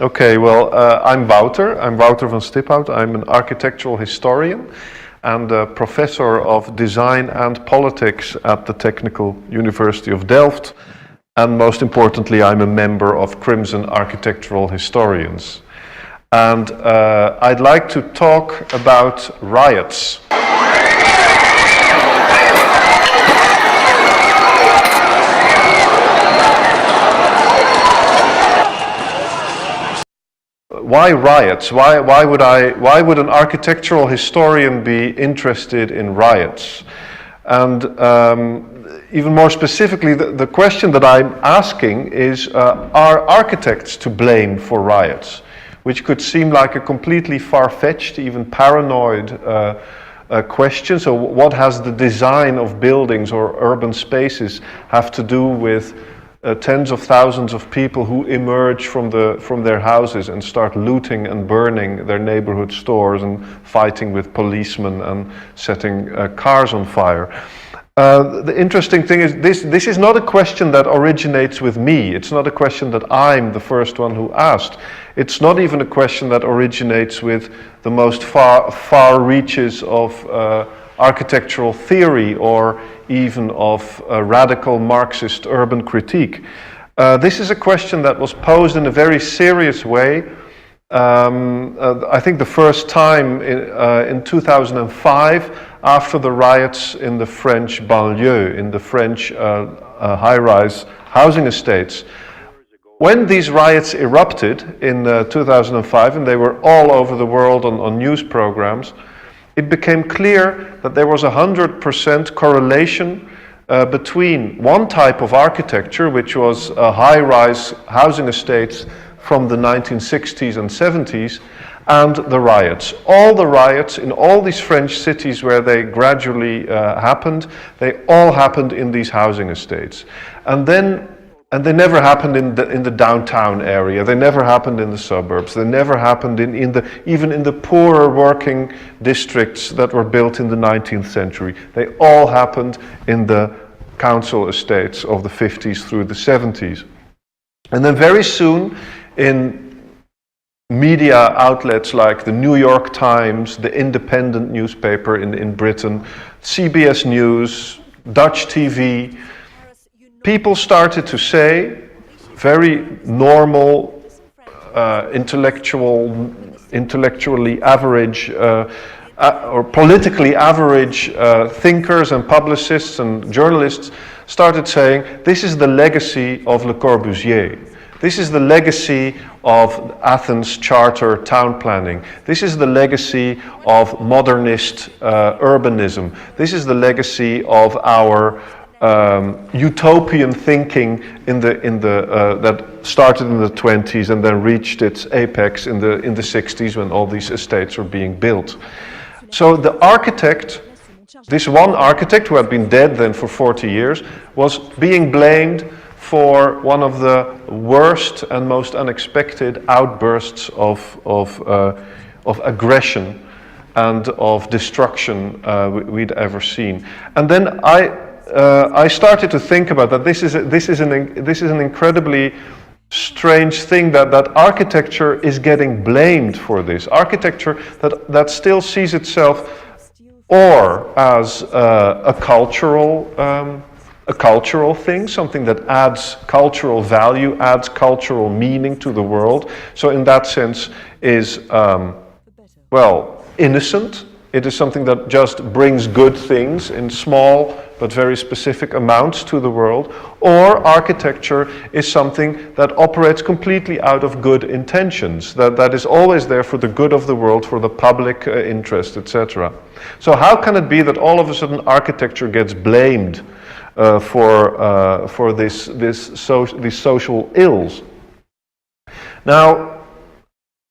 Okay, well, I'm Wouter Vanstiphout. I'm an architectural historian and a professor of design and politics at the Technical University of Delft. And most importantly, I'm a member of Crimson Architectural Historians. And I'd like to talk about riots. Why riots? Why would an architectural historian be interested in riots? And even more specifically, the question that I'm asking is, are architects to blame for riots? Which could seem like a completely far-fetched, even paranoid question. So what has the design of buildings or urban spaces have to do with tens of thousands of people who emerge from their houses and start looting and burning their neighborhood stores and fighting with policemen and setting cars on fire? The interesting thing is this is not a question that originates with me. It's not a question that I'm the first one who asked. It's not even a question that originates with the most far reaches of architectural theory or even of radical Marxist urban critique. This is a question that was posed in a very serious way. I think the first time in 2005, after the riots in the French banlieue, in the French high-rise housing estates. When these riots erupted in 2005, and they were all over the world on news programs, it became clear that there was 100% correlation between one type of architecture, which was high-rise housing estates from the 1960s and 70s, and the riots. All the riots in all these French cities where they gradually happened, they all happened in these housing estates. And they never happened in the downtown area. They never happened in the suburbs. They never happened even in the poorer working districts that were built in the 19th century. They all happened in the council estates of the 50s through the 70s. And then very soon in media outlets like the New York Times, the Independent newspaper in Britain, CBS News, Dutch TV, people started to say very normal, intellectually average or politically average thinkers and publicists and journalists started saying, this is the legacy of Le Corbusier. This is the legacy of Athens charter town planning. This is the legacy of modernist urbanism. This is the legacy of our utopian thinking that started in the 20s and then reached its apex in the 60s when all these estates were being built. So the architect, this one architect who had been dead then for 40 years, was being blamed for one of the worst and most unexpected outbursts of aggression and of destruction we'd ever seen. And then I started to think about that. This is an incredibly strange thing that architecture is getting blamed for this. Architecture that still sees itself or as a cultural thing, something that adds cultural value, adds cultural meaning to the world. So in that sense is, well, innocent. It is something that just brings good things in small but very specific amounts to the world. Or architecture is something that operates completely out of good intentions, that is always there for the good of the world, for the public interest, etc. So how can it be that all of a sudden architecture gets blamed for these social ills? Now,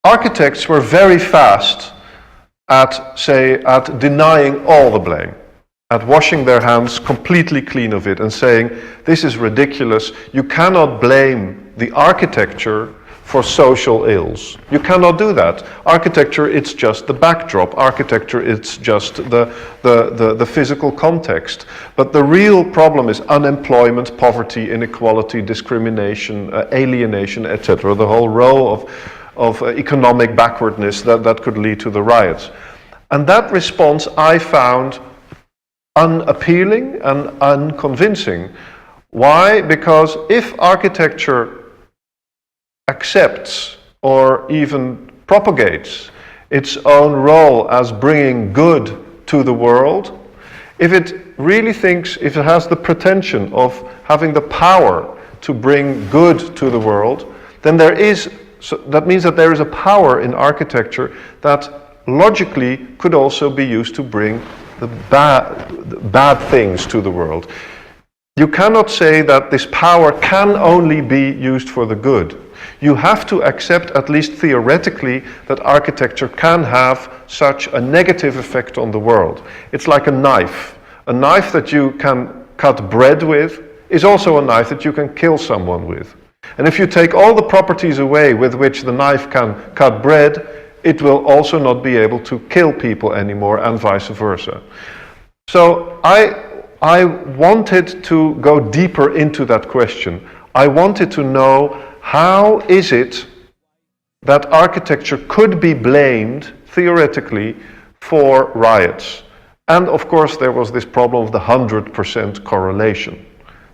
architects were very fast at denying all the blame, at washing their hands completely clean of it and saying, this is ridiculous, you cannot blame the architecture for social ills. You cannot do that. Architecture, it's just the backdrop. Architecture, it's just the physical context. But the real problem is unemployment, poverty, inequality, discrimination, alienation, etc. The whole row economic backwardness that could lead to the riots. And that response I found unappealing and unconvincing. Why? Because if architecture accepts or even propagates its own role as bringing good to the world, if it really thinks, if it has the pretension of having the power to bring good to the world, then that means that there is a power in architecture that logically could also be used to bring the bad things to the world. You cannot say that this power can only be used for the good. You have to accept, at least theoretically, that architecture can have such a negative effect on the world. It's like a knife. A knife that you can cut bread with is also a knife that you can kill someone with. And if you take all the properties away with which the knife can cut bread, it will also not be able to kill people anymore, and vice versa. So I wanted to go deeper into that question. I wanted to know, how is it that architecture could be blamed, theoretically, for riots? And of course there was this problem of the 100% correlation.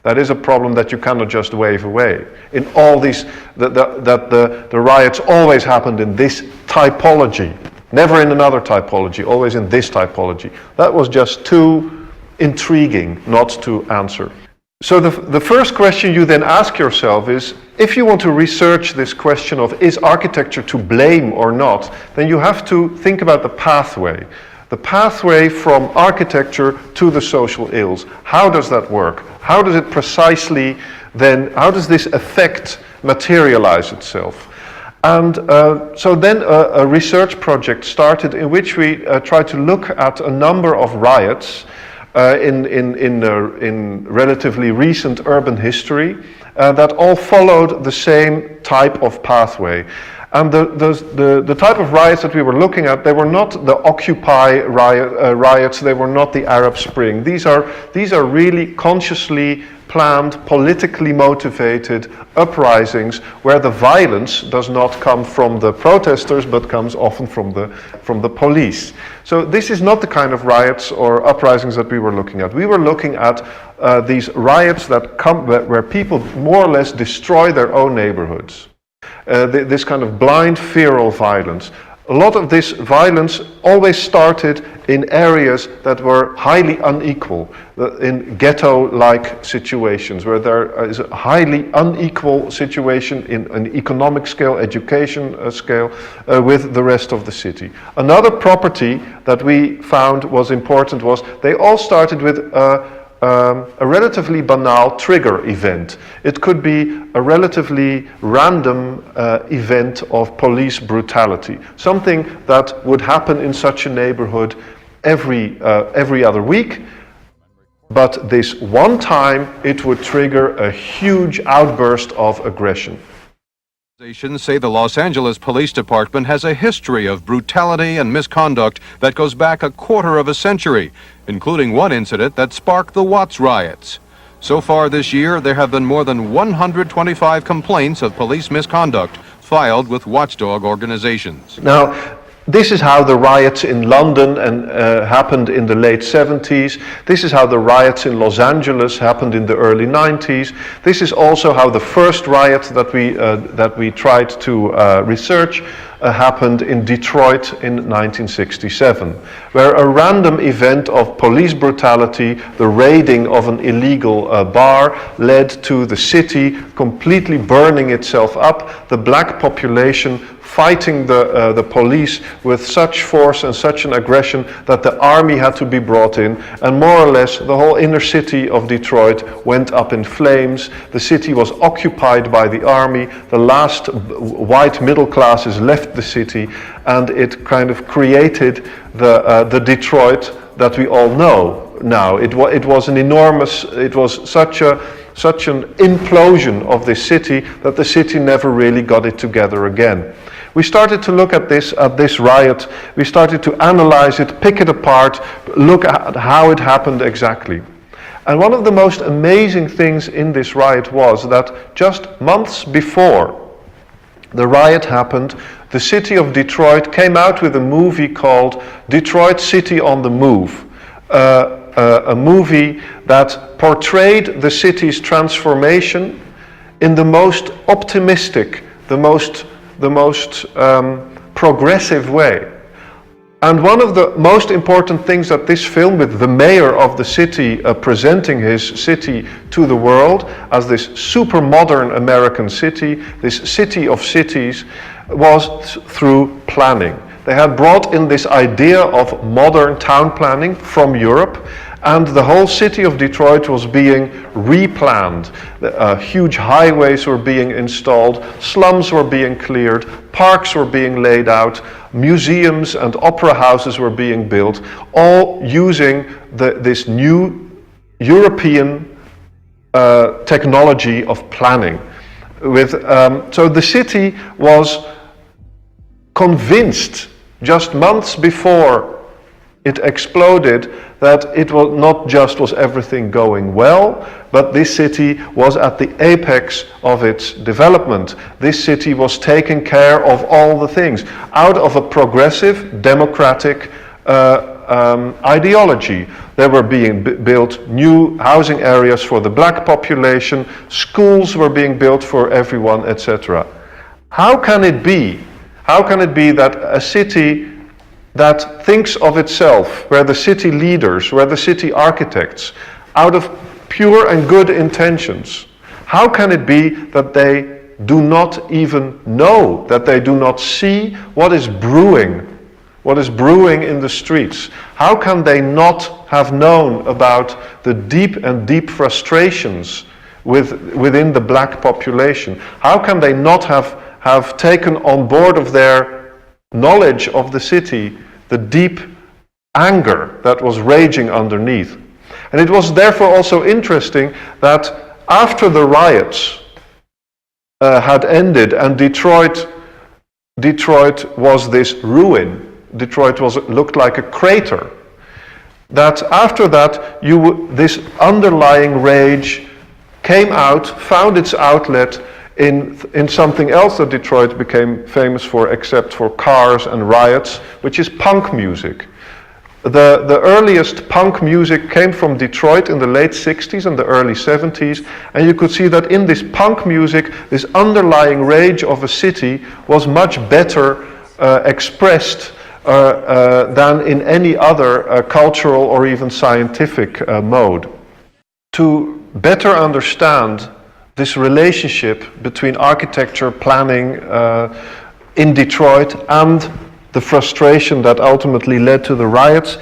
That is a problem that you cannot just wave away. In all these, the riots always happened in this typology, never in another typology, always in this typology. That was just too intriguing not to answer. So the first question you then ask yourself is, if you want to research this question of is architecture to blame or not, then you have to think about the pathway. The pathway from architecture to the social ills. How does that work? How does it precisely then, how does this effect materialize itself? And so then a research project started in which we tried to look at a number of riots in relatively recent urban history that all followed the same type of pathway. And the type of riots that we were looking at, they were not the Occupy riots, they were not the Arab Spring. These are really consciously planned, politically motivated uprisings where the violence does not come from the protesters but comes often from the police. So this is not the kind of riots or uprisings that we were looking at. We were looking at these riots that come where people more or less destroy their own neighborhoods. This kind of blind, feral violence. A lot of this violence always started in areas that were highly unequal, in ghetto-like situations, where there is a highly unequal situation in an economic scale, education scale, with the rest of the city. Another property that we found was important was they all started with a relatively banal trigger event. It could be a relatively random event of police brutality, something that would happen in such a neighborhood every other week, but this one time it would trigger a huge outburst of aggression. Organizations say the Los Angeles Police Department has a history of brutality and misconduct that goes back a quarter of a century, including one incident that sparked the Watts riots. So far this year, there have been more than 125 complaints of police misconduct filed with watchdog organizations. Now, this is how the riots in London happened in the late 70s. This is how the riots in Los Angeles happened in the early 90s. This is also how the first riot that we tried to research happened in Detroit in 1967, where a random event of police brutality, the raiding of an illegal bar, led to the city completely burning itself up, the black population fighting the police with such force and such an aggression that the army had to be brought in, and more or less the whole inner city of Detroit went up in flames. The city was occupied by the army, the last white middle classes left the city, and it kind of created the Detroit that we all know now. It was an enormous, it was such an implosion of this city that the city never really got it together again. We started to look at this riot, we started to analyze it, pick it apart, look at how it happened exactly. And one of the most amazing things in this riot was that just months before the riot happened, the city of Detroit came out with a movie called Detroit City on the Move. A movie that portrayed the city's transformation in the most optimistic, the most progressive way. And one of the most important things that this film, with the mayor of the city presenting his city to the world as this super modern American city, this city of cities, was through planning. They had brought in this idea of modern town planning from Europe, and the whole city of Detroit was being replanned. Huge highways were being installed, slums were being cleared, parks were being laid out, museums and opera houses were being built, all using this new European technology of planning. So the city was convinced just months before it exploded that it was not just was everything going well, but this city was at the apex of its development. This city was taking care of all the things out of a progressive, democratic ideology. There were being built new housing areas for the black population, schools were being built for everyone, etc. How can it be? How can it be that a city that thinks of itself, where the city leaders, where the city architects, out of pure and good intentions, how can it be that they do not even know, that they do not see what is brewing in the streets? How can they not have known about the deep frustrations within the black population? How can they not have taken on board of their knowledge of the city the deep anger that was raging underneath? And it was therefore also interesting that after the riots had ended and Detroit was this ruin, Detroit looked like a crater, that after that this underlying rage came out, found its outlet in something else that Detroit became famous for, except for cars and riots, which is punk music. The earliest punk music came from Detroit in the late 60s and the early 70s, and you could see that in this punk music, this underlying rage of a city was much better expressed than in any other cultural or even scientific mode. To better understand this relationship between architecture, planning in Detroit and the frustration that ultimately led to the riots,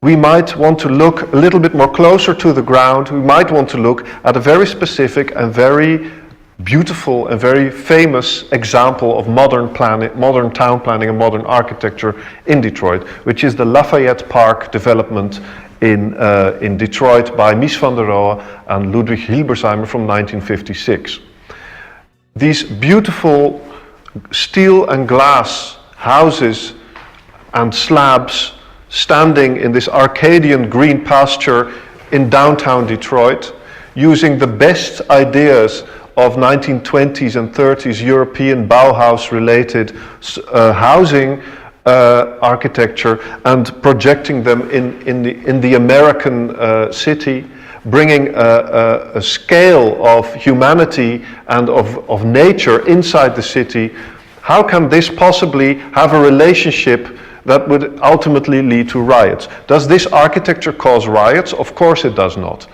we might want to look a little bit more closer to the ground. We might want to look at a very specific and very beautiful and very famous example of modern town planning and modern architecture in Detroit, which is the Lafayette Park development in Detroit by Mies van der Rohe and Ludwig Hilberseimer from 1956. These beautiful steel and glass houses and slabs standing in this Arcadian green pasture in downtown Detroit, using the best ideas of 1920s and 30s European Bauhaus-related housing architecture and projecting them in the American city, bringing a scale of humanity and of nature inside the city. How can this possibly have a relationship that would ultimately lead to riots? Does this architecture cause riots? Of course it does not.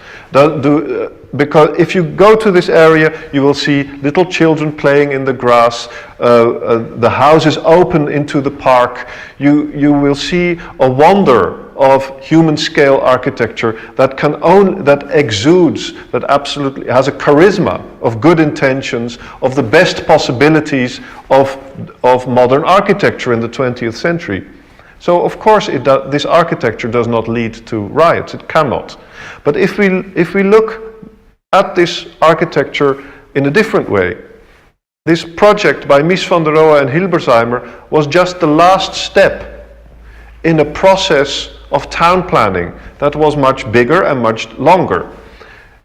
Because if you go to this area, you will see little children playing in the grass, the houses open into the park. You will see a wonder of human scale architecture that exudes, that absolutely has a charisma of good intentions, of the best possibilities of modern architecture in the 20th century. So of course this architecture does not lead to riots, it cannot. But if we look at this architecture in a different way, this project by Mies van der Rohe and Hilberseimer was just the last step in a process of town planning that was much bigger and much longer.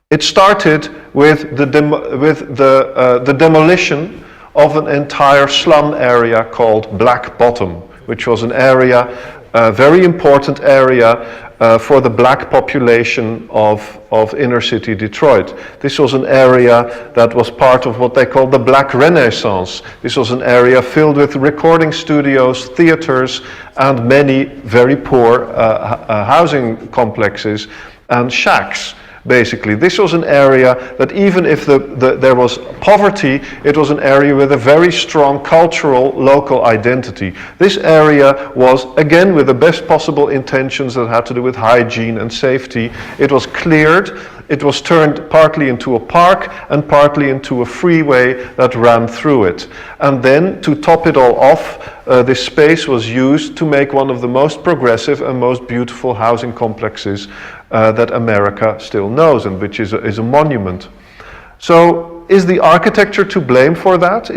It started with the demolition of an entire slum area called Black Bottom, which was an area, a very important area for the black population of inner city Detroit. This was an area that was part of what they called the Black Renaissance. This was an area filled with recording studios, theaters, and many very poor housing complexes and shacks. Basically, this was an area that even if there was poverty, it was an area with a very strong cultural local identity. This area was, again, with the best possible intentions that had to do with hygiene and safety. It was cleared. It was turned partly into a park and partly into a freeway that ran through it. And then, to top it all off, this space was used to make one of the most progressive and most beautiful housing complexes that America still knows, and which is a monument. So, is the architecture to blame for that?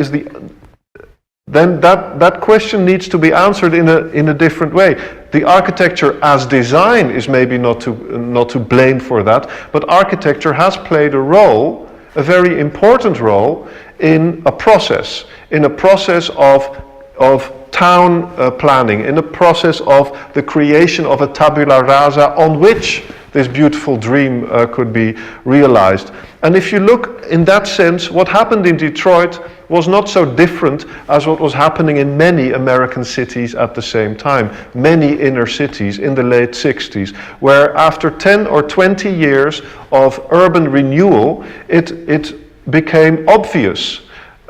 Then that question needs to be answered in a different way. The architecture as design is maybe not to blame for that, but architecture has played a role, a very important role, in a process of town planning, in a process of the creation of a tabula rasa on which this beautiful dream could be realized. And if you look in that sense, what happened in Detroit was not so different as what was happening in many American cities at the same time, many inner cities in the late 60s, where after 10 or 20 years of urban renewal, it became obvious,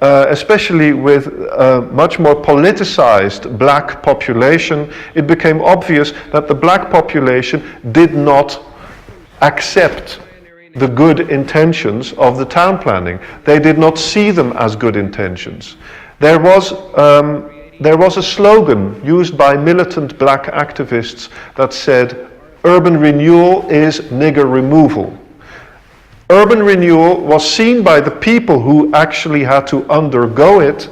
especially with a much more politicized black population, it became obvious that the black population did not accept the good intentions of the town planning. They did not see them as good intentions. There was a slogan used by militant black activists that said, "Urban renewal is nigger removal." Urban renewal was seen by the people who actually had to undergo it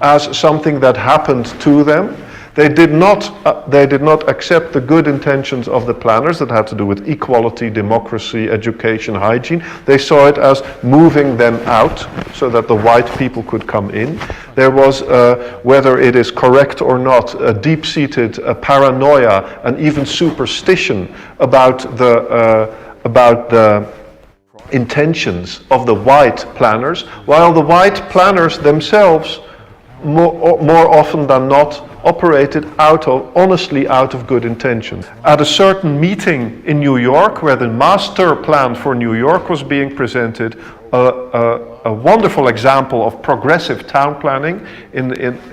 as something that happened to them. They did not accept the good intentions of the planners that had to do with equality, democracy, education, hygiene. They saw it as moving them out so that the white people could come in. There was, whether it is correct or not, a deep-seated paranoia and even superstition about the intentions of the white planners, while the white planners themselves, more often than not, operated honestly out of good intention. At a certain meeting in New York, where the master plan for New York was being presented, a wonderful example of progressive town planning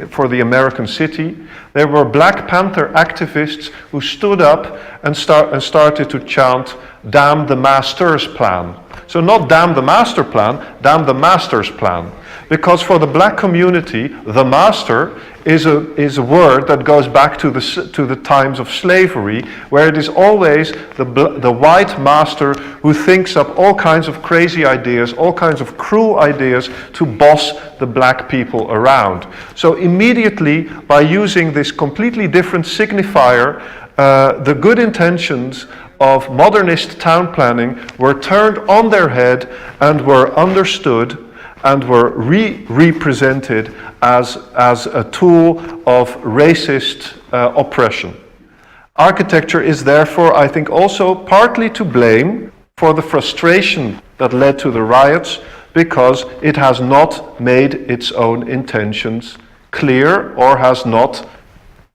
for the American city, there were Black Panther activists who stood up and started to chant, "Damn the master's plan." So not damn the master plan, damn the master's plan. Because for the black community, the master is a word that goes back to the times of slavery, where it is always the white master who thinks up all kinds of crazy ideas, all kinds of cruel ideas to boss the black people around. So immediately, by using this completely different signifier, the good intentions of modernist town planning were turned on their head and were understood and were represented as a tool of racist oppression. Architecture is therefore, I think, also partly to blame for the frustration that led to the riots, because it has not made its own intentions clear or has not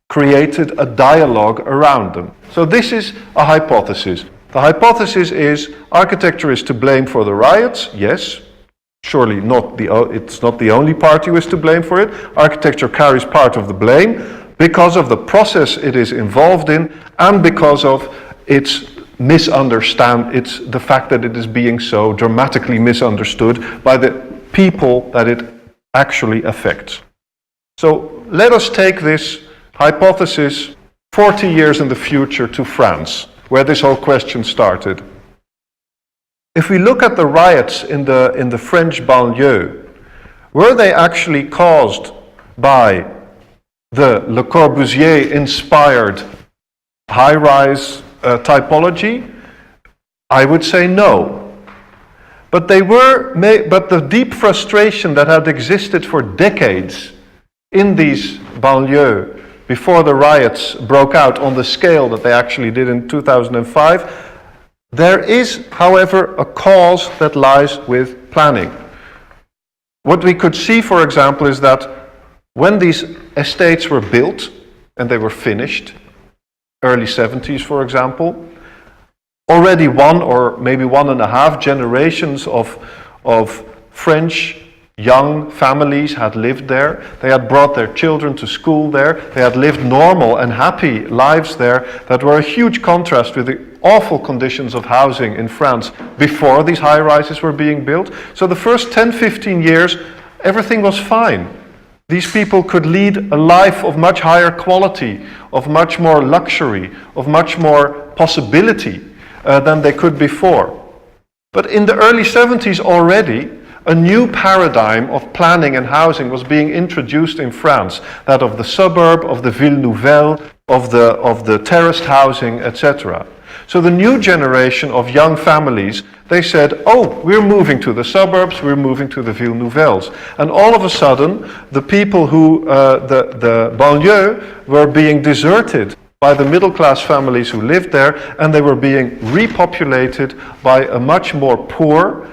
created a dialogue around them. So this is a hypothesis. The hypothesis is architecture is to blame for the riots, yes. Surely it's not the only party who is to blame for it. Architecture carries part of the blame because of the process it is involved in and because of its the fact that it is being so dramatically misunderstood by the people that it actually affects. So let us take this hypothesis 40 years in the future to France, where this whole question started. If we look at the riots in the French banlieue, were they actually caused by the Le Corbusier-inspired high-rise typology? I would say no. But but the deep frustration that had existed for decades in these banlieues before the riots broke out on the scale that they actually did in 2005, there is, however, a cause that lies with planning. What we could see, for example, is that when these estates were built, and they were finished, early 70s, for example, already one or maybe 1.5 generations of French young families had lived there. They had brought their children to school there. They had lived normal and happy lives there that were a huge contrast with the awful conditions of housing in France before these high-rises were being built. So the first 10, 15 years, everything was fine. These people could lead a life of much higher quality, of much more luxury, of much more possibility than they could before. But in the early 70s already, a new paradigm of planning and housing was being introduced in France, that of the suburb, of the ville nouvelle, of the terraced housing, etc. So the new generation of young families, they said, oh, we're moving to the suburbs, we're moving to the ville nouvelles. And all of a sudden, the people who, the banlieue, were being deserted by the middle-class families who lived there, and they were being repopulated by a much more poor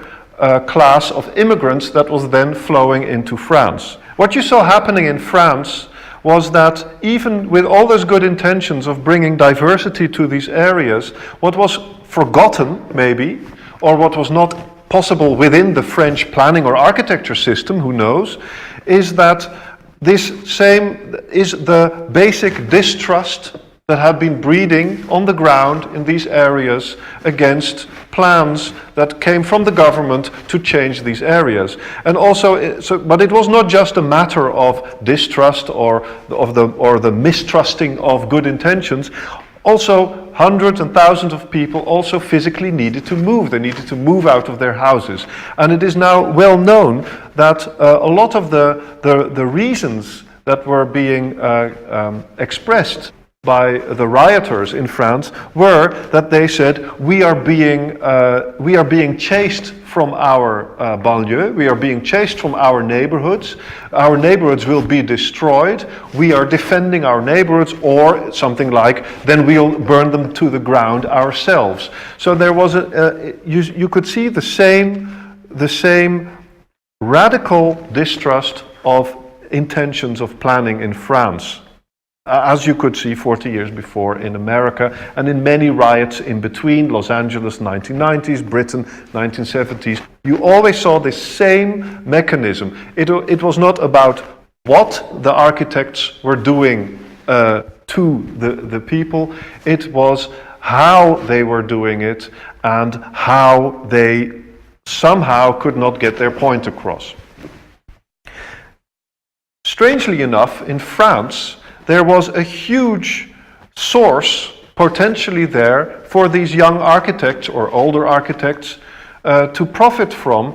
class of immigrants that was then flowing into France. What you saw happening in France was that even with all those good intentions of bringing diversity to these areas, what was forgotten, maybe, or what was not possible within the French planning or architecture system, who knows, is that this same is the basic distrust that had been breeding on the ground in these areas against plans that came from the government to change these areas. And also, but it was not just a matter of distrust or the mistrusting of good intentions. Also, hundreds and thousands of people also physically needed to move. They needed to move out of their houses. And it is now well known that a lot of the reasons that were being expressed by the rioters in France were that they said, we are being chased from our banlieue, we are being chased from our neighborhoods will be destroyed, we are defending our neighborhoods, or something like, then we'll burn them to the ground ourselves. So there was you could see the same radical distrust of intentions of planning in France, as you could see 40 years before in America, and in many riots in between, Los Angeles 1990s, Britain 1970s. You always saw this same mechanism. It was not about what the architects were doing to the people, it was how they were doing it and how they somehow could not get their point across. Strangely enough, in France, there was a huge source potentially there for these young architects or older architects to profit from,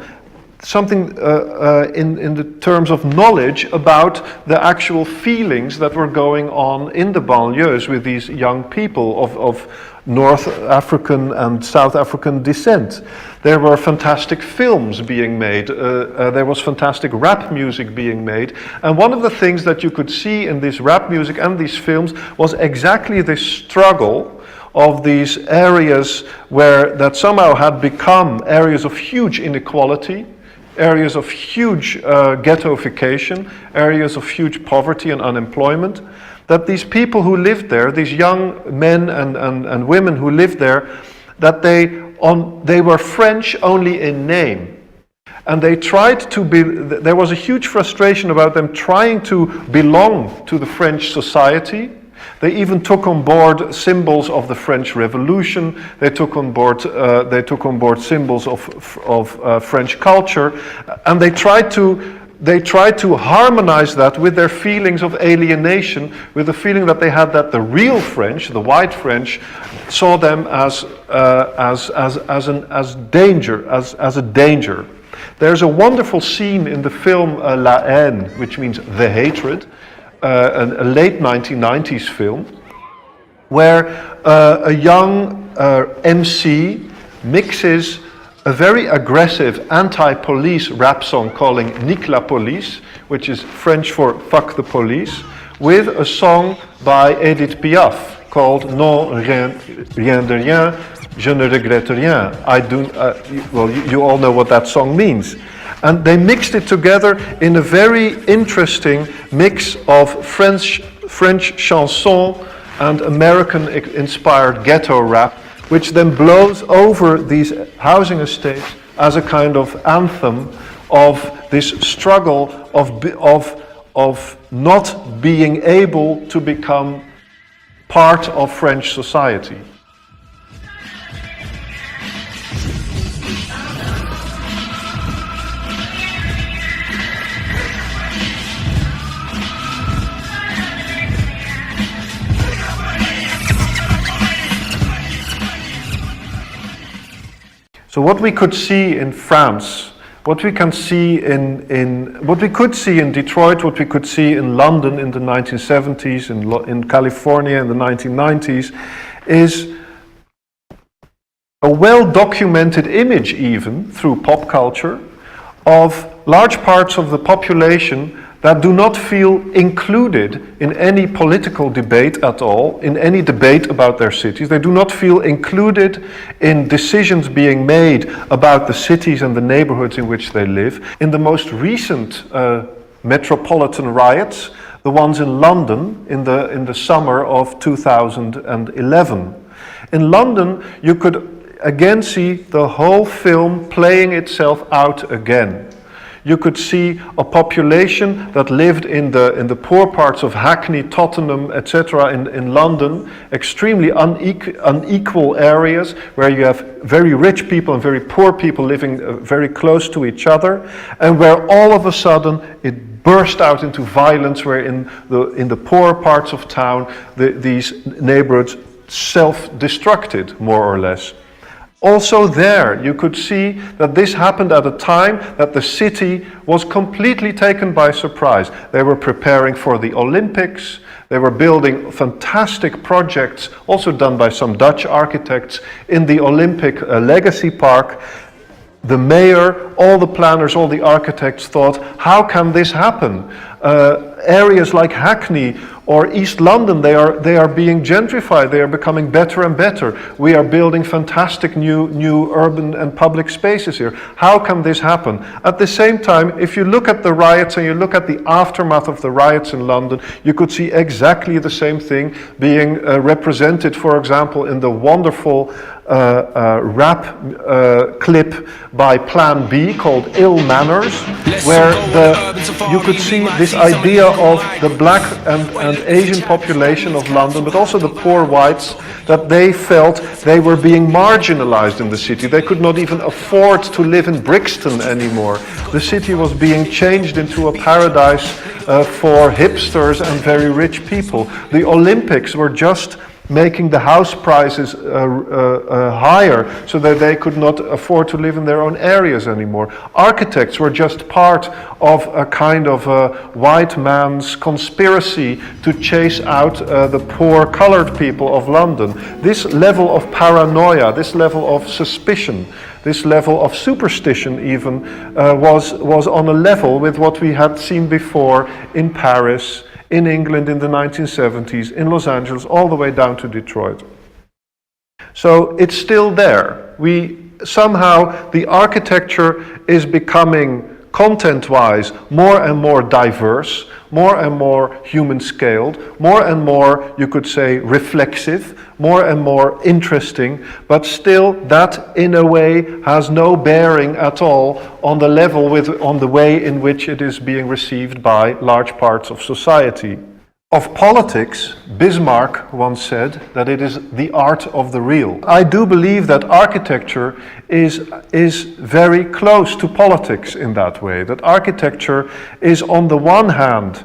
something in the terms of knowledge about the actual feelings that were going on in the banlieues with these young people of North African and South African descent. There were fantastic films being made, there was fantastic rap music being made, and one of the things that you could see in this rap music and these films was exactly this struggle of these areas that somehow had become areas of huge inequality, areas of huge ghettoification, areas of huge poverty and unemployment, that these people who lived there, these young men and women who lived there, that they were French only in name. And they tried to be, there was a huge frustration about them trying to belong to the French society. They even took on board symbols of the French Revolution. They took on board symbols of French culture, and they tried to harmonize that with their feelings of alienation, with the feeling that they had that the real French, the white French, saw them as a danger. There's a wonderful scene in the film La Haine, which means the hatred, a late 1990s film, where a young MC mixes a very aggressive anti-police rap song calling Nique la Police, which is French for fuck the police, with a song by Edith Piaf called Non rien, rien de rien, je ne regrette rien. You all know what that song means. And they mixed it together in a very interesting mix of French chanson and American-inspired ghetto rap, which then blows over these housing estates as a kind of anthem of this struggle of not being able to become part of French society. So what we could see in France, what we can see what we could see in Detroit, what we could see in London in the 1970s, in California in the 1990s, is a well-documented image, even through pop culture, of large parts of the population that do not feel included in any political debate at all, in any debate about their cities. They do not feel included in decisions being made about the cities and the neighborhoods in which they live. In the most recent metropolitan riots, the ones in London in the summer of 2011. In London, you could again see the whole film playing itself out again. You could see a population that lived in the poor parts of Hackney, Tottenham, etc. in London, extremely unequal areas where you have very rich people and very poor people living very close to each other, and where all of a sudden it burst out into violence, where in the poorer parts of town these neighborhoods self-destructed, more or less. Also there, you could see that this happened at a time that the city was completely taken by surprise. They were preparing for the Olympics. They were building fantastic projects, also done by some Dutch architects, in the Olympic Legacy Park. The mayor, all the planners, all the architects thought, how can this happen? Areas like Hackney or East London, they are being gentrified, they are becoming better and better. We are building fantastic new urban and public spaces here. How can this happen? At the same time, if you look at the riots and you look at the aftermath of the riots in London, you could see exactly the same thing being represented, for example, in the wonderful rap clip by Plan B called Ill Manners, where you could see this idea of the black and Asian population of London, but also the poor whites, that they felt they were being marginalized in the city. They could not even afford to live in Brixton anymore. The city was being changed into a paradise for hipsters and very rich people. The Olympics were just making the house prices higher so that they could not afford to live in their own areas anymore. Architects were just part of a kind of a white man's conspiracy to chase out the poor colored people of London. This level of paranoia, this level of suspicion, this level of superstition even was on a level with what we had seen before in Paris, in England in the 1970s, in Los Angeles, all the way down to Detroit. So it's still there. Somehow the architecture is becoming content-wise more and more diverse, more and more human-scaled, more and more, you could say, reflexive, more and more interesting, but still that in a way has no bearing at all on the level on the way in which it is being received by large parts of society. Of politics, Bismarck once said that it is the art of the real. I do believe that architecture is very close to politics in that way, that architecture is on the one hand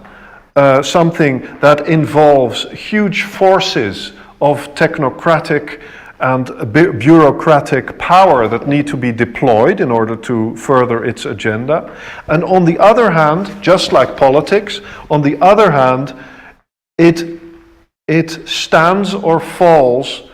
something that involves huge forces of technocratic and bureaucratic power that need to be deployed in order to further its agenda. And on the other hand, just like politics, on the other hand, it stands or falls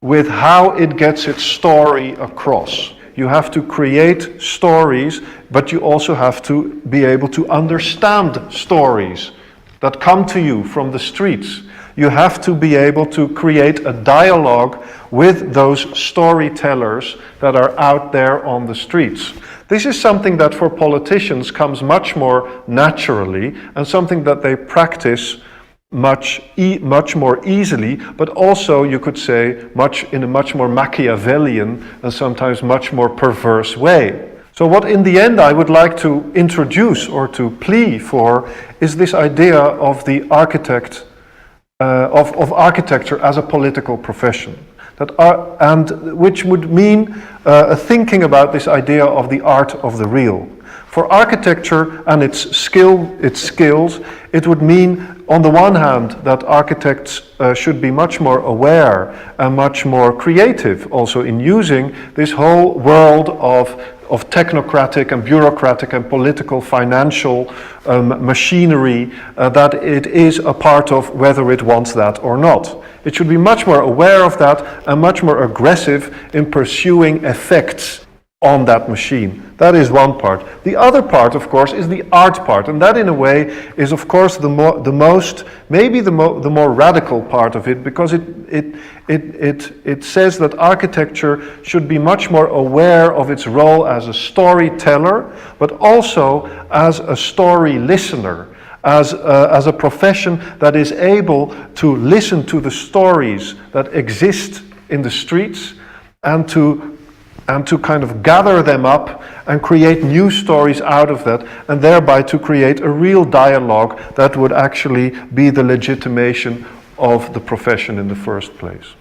with how it gets its story across. You have to create stories, but you also have to be able to understand stories that come to you from the streets. You have to be able to create a dialogue with those storytellers that are out there on the streets. This is something that for politicians comes much more naturally and something that they practice much more easily, but also you could say in a much more Machiavellian and sometimes much more perverse way. So what in the end I would like to introduce or to plea for is this idea of the architect, of architecture as a political profession. Which would mean a thinking about this idea of the art of the real. For architecture and its skills, it would mean, on the one hand, that architects should be much more aware and much more creative also in using this whole world of technocratic and bureaucratic and political financial machinery that it is a part of, whether it wants that or not. It should be much more aware of that and much more aggressive in pursuing effects on that machine. That is one part. The other part, of course, is the art part, and that in a way is, of course, the more radical part of it, because it says that architecture should be much more aware of its role as a storyteller, but also as a story listener, as a profession that is able to listen to the stories that exist in the streets and to kind of gather them up and create new stories out of that, and thereby to create a real dialogue that would actually be the legitimation of the profession in the first place.